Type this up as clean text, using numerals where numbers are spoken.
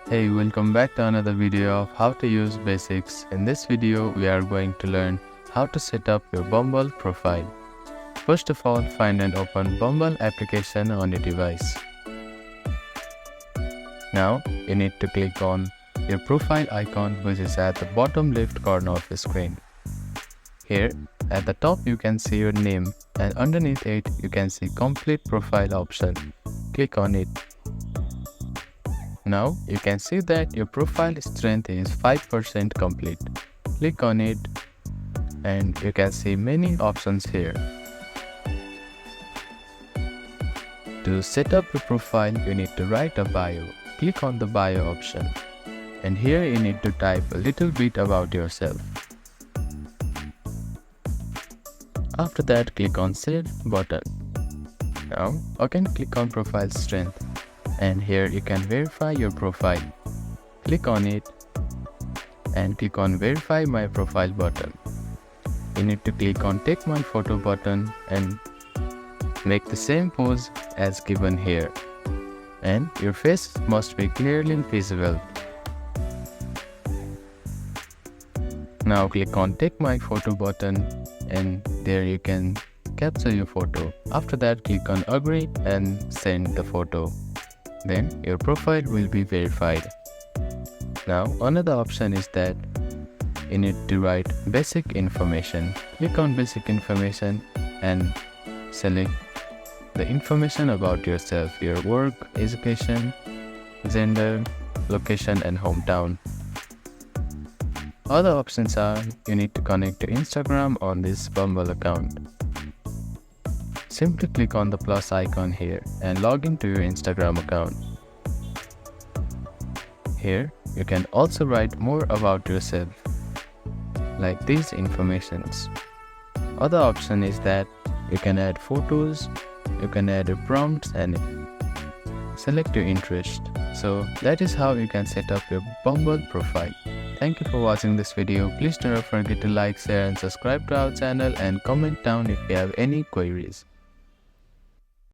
Hey, welcome back to another video of how to use basics. In this video, we are going to learn how to set up your Bumble profile. First of all, find and open Bumble application on your device. Now, you need to click on your profile icon, which is at the bottom left corner of the screen. Here, at the top, you can see your name, and underneath it, you can see complete profile option. Click on it. Now you can see that your profile strength is 5% complete. Click on it and you can see many options here. To set up your profile, you need to write a bio. Click on the bio option and here you need to type a little bit about yourself. After that, click on Save button. Now again click on Profile Strength. And here you can verify your profile. Click on it and click on Verify My Profile button. You need to click on Take My Photo button and make the same pose as given here. And your face must be clearly visible. Now click on Take My Photo button and there you can capture your photo. After that, click on Agree and send the photo. Then your profile will be verified. Now another option is that you need to write basic information. Click on basic information and select the information about yourself, your work, education, gender, location and hometown. Other options are you need to connect to Instagram on this Bumble account. Simply click on the plus icon here and log into your Instagram account. Here, you can also write more about yourself, like these informations. Other option is that you can add photos, you can add your prompts and select your interest. So that is how you can set up your Bumble profile. Thank you for watching this video. Please do not forget to like, share and subscribe to our channel and comment down if you have any queries.